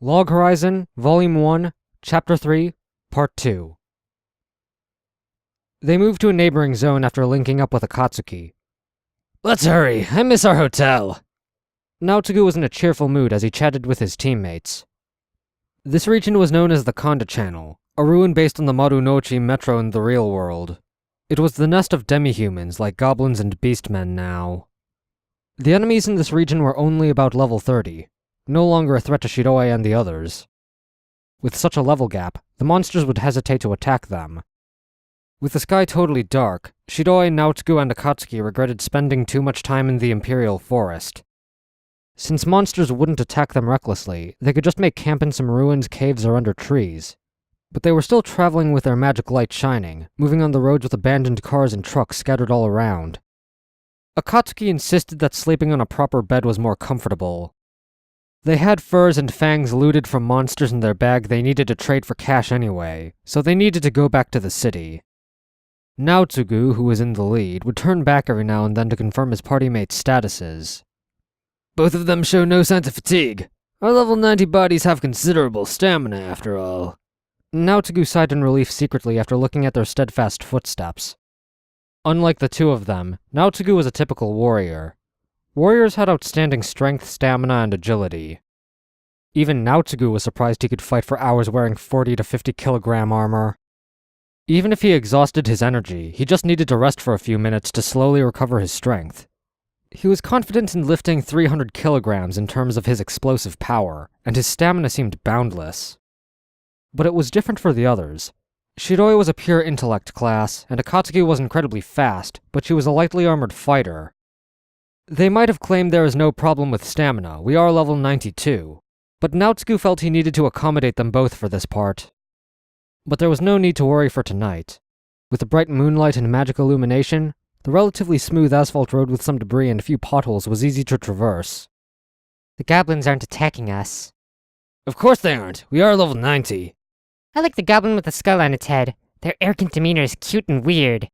Log Horizon, Volume 1, Chapter 3, Part 2. They moved to a neighboring zone after linking up with Baka-Tsuki. "Let's hurry, I miss our hotel." Naotsugu was in a cheerful mood as he chatted with his teammates. This region was known as the Konda Channel, a ruin based on the Marunouchi metro in the real world. It was the nest of demi-humans like goblins and beastmen now. The enemies in this region were only about level 30, no longer a threat to Shiroi and the others. With such a level gap, the monsters would hesitate to attack them. With the sky totally dark, Shiroi, Naotsugu, and Akatsuki regretted spending too much time in the Imperial Forest. Since monsters wouldn't attack them recklessly, they could just make camp in some ruins, caves, or under trees. But they were still traveling with their magic light shining, moving on the roads with abandoned cars and trucks scattered all around. Akatsuki insisted that sleeping on a proper bed was more comfortable. They had furs and fangs looted from monsters in their bag they needed to trade for cash anyway, so they needed to go back to the city. Naotsugu, who was in the lead, would turn back every now and then to confirm his party mates' statuses. "Both of them show no signs of fatigue. Our level 90 bodies have considerable stamina after all." Naotsugu sighed in relief secretly after looking at their steadfast footsteps. Unlike the two of them, Naotsugu was a typical warrior. Warriors had outstanding strength, stamina, and agility. Even Naotsugu was surprised he could fight for hours wearing 40 to 50 kilogram armor. Even if he exhausted his energy, he just needed to rest for a few minutes to slowly recover his strength. He was confident in lifting 300 kilograms in terms of his explosive power, and his stamina seemed boundless. But it was different for the others. Shiroi was a pure intellect class, and Akatsuki was incredibly fast, but she was a lightly armored fighter. They might have claimed there is no problem with stamina, we are level 92, but Naotsugu felt he needed to accommodate them both for this part. But there was no need to worry for tonight. With the bright moonlight and magic illumination, the relatively smooth asphalt road with some debris and a few potholes was easy to traverse. "The goblins aren't attacking us." "Of course they aren't, we are level 90. "I like the goblin with the skull on its head. Their arrogant demeanor is cute and weird."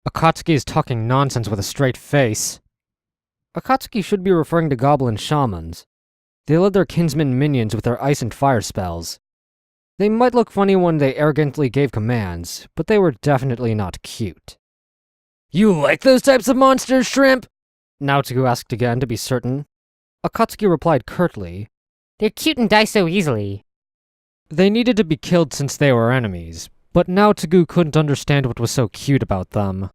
Akatsuki is talking nonsense with a straight face. Akatsuki should be referring to goblin shamans. They led their kinsmen minions with their ice and fire spells. They might look funny when they arrogantly gave commands, but they were definitely not cute. "You like those types of monsters, Shrimp?" Naotsugu asked again to be certain. Akatsuki replied curtly. "They're cute and die so easily." They needed to be killed since they were enemies, but Naotsugu couldn't understand what was so cute about them.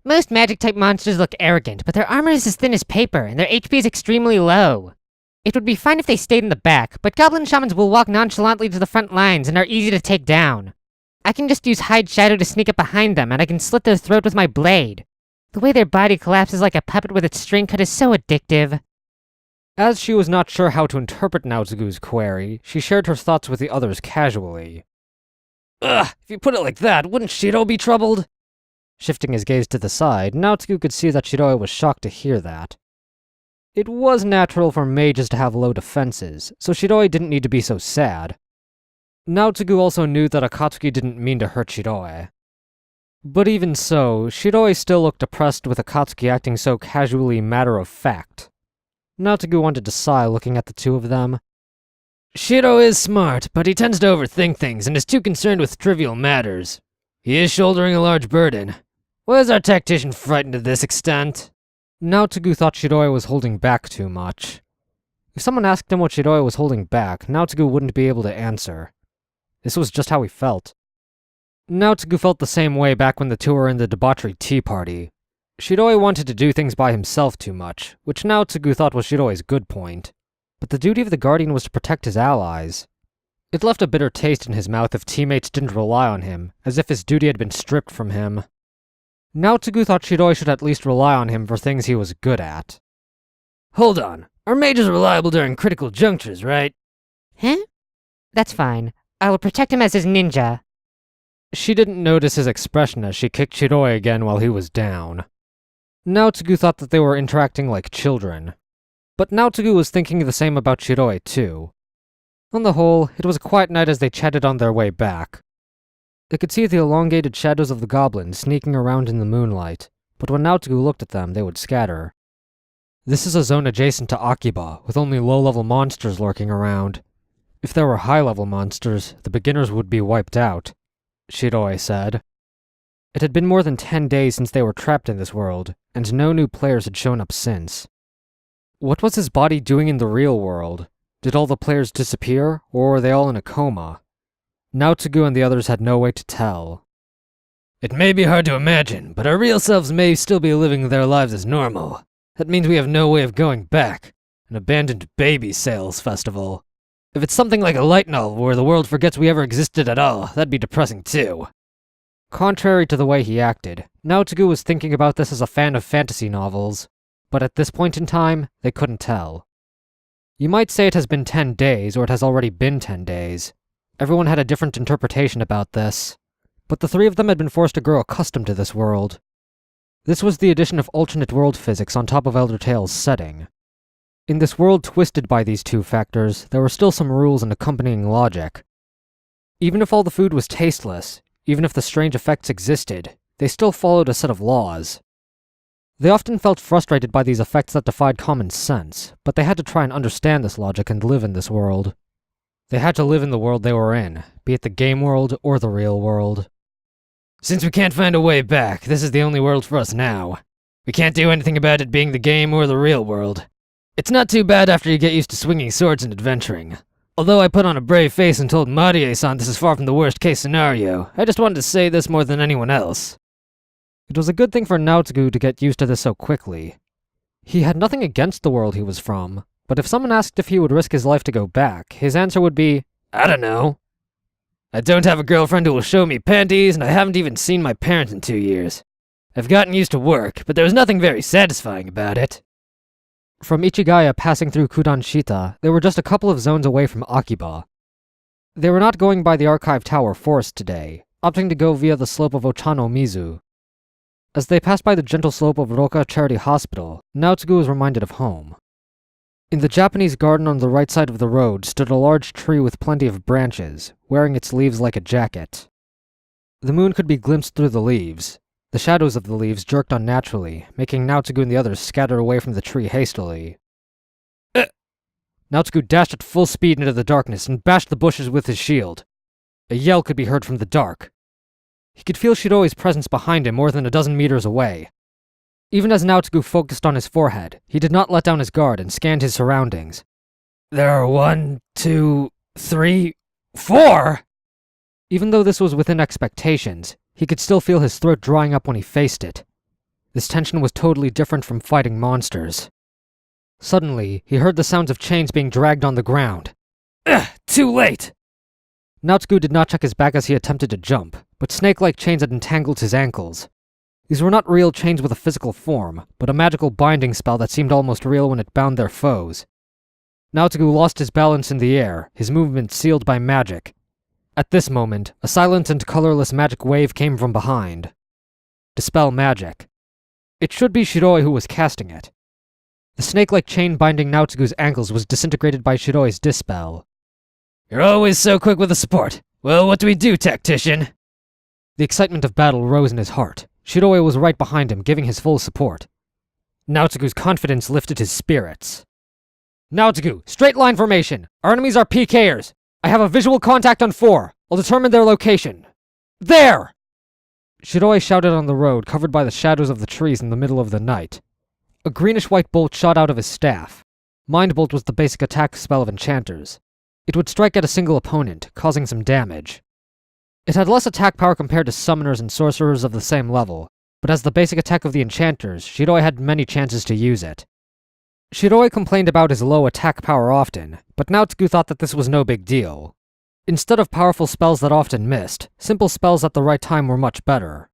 "Most magic-type monsters look arrogant, but their armor is as thin as paper, and their HP is extremely low. It would be fine if they stayed in the back, but goblin shamans will walk nonchalantly to the front lines and are easy to take down. I can just use hide shadow to sneak up behind them, and I can slit their throat with my blade. The way their body collapses like a puppet with its string cut is so addictive." As she was not sure how to interpret Naotsugu's query, she shared her thoughts with the others casually. "Ugh, if you put it like that, wouldn't Shiro be troubled?" Shifting his gaze to the side, Naotsugu could see that Shiroi was shocked to hear that. It was natural for mages to have low defenses, so Shiroi didn't need to be so sad. Naotsugu also knew that Akatsuki didn't mean to hurt Shiroi. But even so, Shiroi still looked depressed with Akatsuki acting so casually matter-of-fact. Naotsugu wanted to sigh looking at the two of them. "Shiro is smart, but he tends to overthink things and is too concerned with trivial matters. He is shouldering a large burden. Why is our tactician frightened to this extent?" Naotsugu thought Shiroi was holding back too much. If someone asked him what Shiroi was holding back, Naotsugu wouldn't be able to answer. This was just how he felt. Naotsugu felt the same way back when the two were in the debauchery tea party. Shiroi wanted to do things by himself too much, which Naotsugu thought was Shiroi's good point. But the duty of the Guardian was to protect his allies. It left a bitter taste in his mouth if teammates didn't rely on him, as if his duty had been stripped from him. Naotsugu thought Shiroi should at least rely on him for things he was good at. "Hold on, our mage is reliable during critical junctures, right?" "Huh? That's fine. I will protect him as his ninja." She didn't notice his expression as she kicked Shiroi again while he was down. Naotsugu thought that they were interacting like children. But Naotsugu was thinking the same about Shiroi too. On the whole, it was a quiet night as they chatted on their way back. They could see the elongated shadows of the goblins sneaking around in the moonlight, but when Naotsugu looked at them, they would scatter. This is a zone adjacent to Akiba, with only low-level monsters lurking around. If there were high-level monsters, the beginners would be wiped out, Shiroi said. It had been more than 10 days since they were trapped in this world, and no new players had shown up since. What was his body doing in the real world? Did all the players disappear, or were they all in a coma? Naotsugu and the others had no way to tell. It may be hard to imagine, but our real selves may still be living their lives as normal. That means we have no way of going back. An abandoned baby sales festival. If it's something like a light novel where the world forgets we ever existed at all, that'd be depressing too. Contrary to the way he acted, Naotsugu was thinking about this as a fan of fantasy novels, but at this point in time, they couldn't tell. You might say it has been 10 days, or it has already been 10 days. Everyone had a different interpretation about this, but the three of them had been forced to grow accustomed to this world. This was the addition of alternate world physics on top of Elder Tale's setting. In this world twisted by these two factors, there were still some rules and accompanying logic. Even if all the food was tasteless, even if the strange effects existed, they still followed a set of laws. They often felt frustrated by these effects that defied common sense, but they had to try and understand this logic and live in this world. They had to live in the world they were in, be it the game world or the real world. Since we can't find a way back, this is the only world for us now. We can't do anything about it being the game or the real world. It's not too bad after you get used to swinging swords and adventuring. Although I put on a brave face and told Marie-san this is far from the worst case scenario, I just wanted to say this more than anyone else. It was a good thing for Naotsugu to get used to this so quickly. He had nothing against the world he was from, but if someone asked if he would risk his life to go back, his answer would be, I don't know. I don't have a girlfriend who will show me panties, and I haven't even seen my parents in 2 years. I've gotten used to work, but there was nothing very satisfying about it. From Ichigaya passing through Kudanshita, they were just a couple of zones away from Akiba. They were not going by the Archive Tower Forest today, opting to go via the slope of Ochano Mizu. As they passed by the gentle slope of Roka Charity Hospital, Naotsugu was reminded of home. In the Japanese garden on the right side of the road stood a large tree with plenty of branches, wearing its leaves like a jacket. The moon could be glimpsed through the leaves. The shadows of the leaves jerked unnaturally, making Naotsugu and the others scatter away from the tree hastily. Naotsugu dashed at full speed into the darkness and bashed the bushes with his shield. A yell could be heard from the dark. He could feel Shiroi's presence behind him more than a dozen meters away. Even as Naotsugu focused on his forehead, he did not let down his guard and scanned his surroundings. There are 1, 2, 3, 4! Even though this was within expectations, he could still feel his throat drying up when he faced it. This tension was totally different from fighting monsters. Suddenly, he heard the sounds of chains being dragged on the ground. Too late! Naotsugu did not check his back as he attempted to jump, but snake-like chains had entangled his ankles. These were not real chains with a physical form, but a magical binding spell that seemed almost real when it bound their foes. Naotsugu lost his balance in the air, his movements sealed by magic. At this moment, a silent and colorless magic wave came from behind. Dispel magic. It should be Shiroi who was casting it. The snake-like chain binding Naotsugu's ankles was disintegrated by Shiroi's dispel. You're always so quick with the support. Well, what do we do, tactician? The excitement of battle rose in his heart. Shiroi was right behind him, giving his full support. Naotsugu's confidence lifted his spirits. Naotsugu, straight line formation. Our enemies are PKers. I have a visual contact on 4. I'll determine their location. There! Shiroi shouted on the road, covered by the shadows of the trees in the middle of the night. A greenish-white bolt shot out of his staff. Mind Bolt was the basic attack spell of enchanters. It would strike at a single opponent, causing some damage. It had less attack power compared to summoners and sorcerers of the same level, but as the basic attack of the enchanters, Shiroi had many chances to use it. Shiroi complained about his low attack power often, but Naotsugu thought that this was no big deal. Instead of powerful spells that often missed, simple spells at the right time were much better.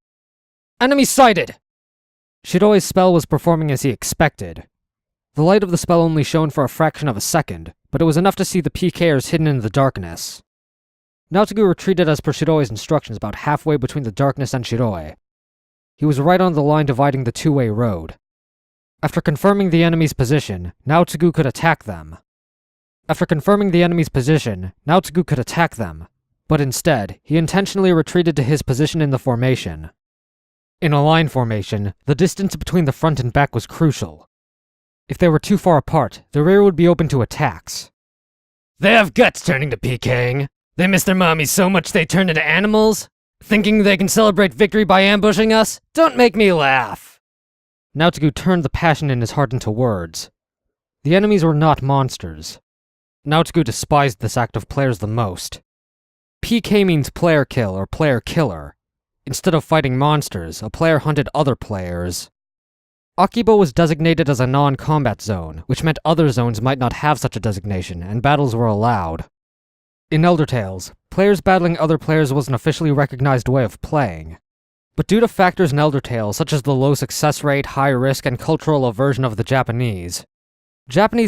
Enemy sighted! Shiroi's spell was performing as he expected. The light of the spell only shone for a fraction of a second, but it was enough to see the PKers hidden in the darkness. Naotsugu retreated as per Shiroi's instructions about halfway between the darkness and Shiroi. He was right on the line dividing the two-way road. After confirming the enemy's position, Naotsugu could attack them. But instead, he intentionally retreated to his position in the formation. In a line formation, the distance between the front and back was crucial. If they were too far apart, the rear would be open to attacks. They have guts turning to PKing. They miss their mommies so much they turn into animals? Thinking they can celebrate victory by ambushing us? Don't make me laugh! Naotoku turned the passion in his heart into words. The enemies were not monsters. Naotoku despised this act of players the most. PK means player kill or player killer. Instead of fighting monsters, a player hunted other players. Akiba was designated as a non-combat zone, which meant other zones might not have such a designation, and battles were allowed. In Elder Tales, players battling other players was an officially recognized way of playing. But due to factors in Elder Tales such as the low success rate, high risk, and cultural aversion of the Japanese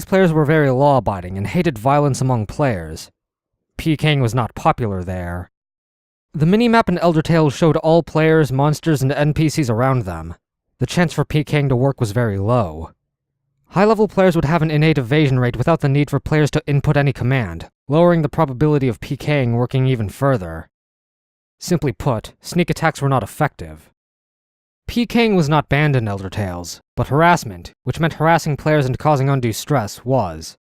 players were very law-abiding and hated violence among players. PKing was not popular there. The minimap in Elder Tales showed all players, monsters, and NPCs around them. The chance for PKing to work was very low. High-level players would have an innate evasion rate without the need for players to input any command, lowering the probability of PKing working even further. Simply put, sneak attacks were not effective. PKing was not banned in Elder Tales, but harassment, which meant harassing players and causing undue stress, was.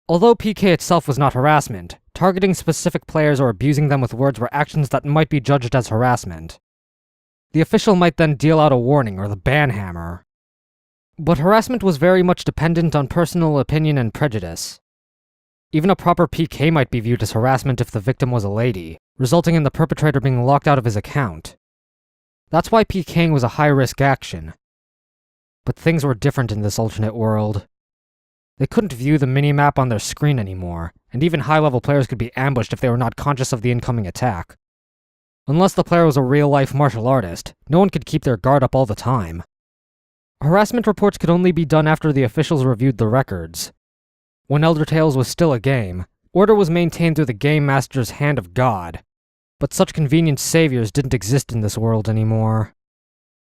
Although PK itself was not harassment, targeting specific players or abusing them with words were actions that might be judged as harassment. The official might then deal out a warning or the ban hammer. But harassment was very much dependent on personal opinion and prejudice. Even a proper PK might be viewed as harassment if the victim was a lady, resulting in the perpetrator being locked out of his account. That's why PKing was a high-risk action. But things were different in this alternate world. They couldn't view the minimap on their screen anymore, and even high-level players could be ambushed if they were not conscious of the incoming attack. Unless the player was a real-life martial artist, no one could keep their guard up all the time. Harassment reports could only be done after the officials reviewed the records. When Elder Tales was still a game, order was maintained through the Game Master's Hand of God, but such convenient saviors didn't exist in this world anymore.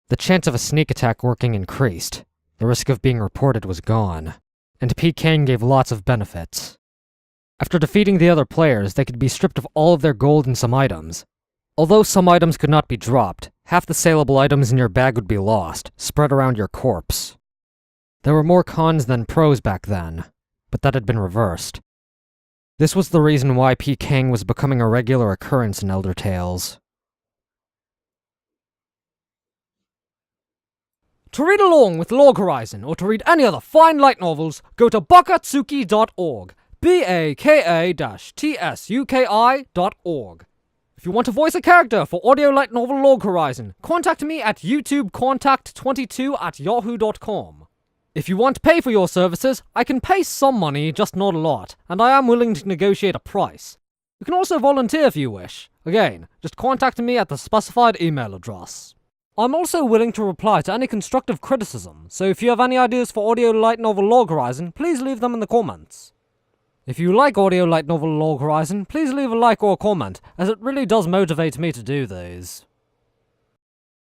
The chance of a sneak attack working increased, the risk of being reported was gone, and PKing gave lots of benefits. After defeating the other players, they could be stripped of all of their gold and some items. Although some items could not be dropped, half the saleable items in your bag would be lost, spread around your corpse. There were more cons than pros back then, but that had been reversed. This was the reason why PKing was becoming a regular occurrence in Elder Tales. To read along with Log Horizon, or to read any other fine light novels, go to Baka-Tsuki.org, Baka-Tsuki.org. If you want to voice a character for audio light novel Log Horizon, contact me at youtubecontact22@yahoo.com. If you want to pay for your services, I can pay some money, just not a lot, and I am willing to negotiate a price. You can also volunteer if you wish. Again, just contact me at the specified email address. I'm also willing to reply to any constructive criticism, so if you have any ideas for audio light novel Log Horizon, please leave them in the comments. If you like audio light novel Log Horizon, please leave a like or a comment, as it really does motivate me to do these.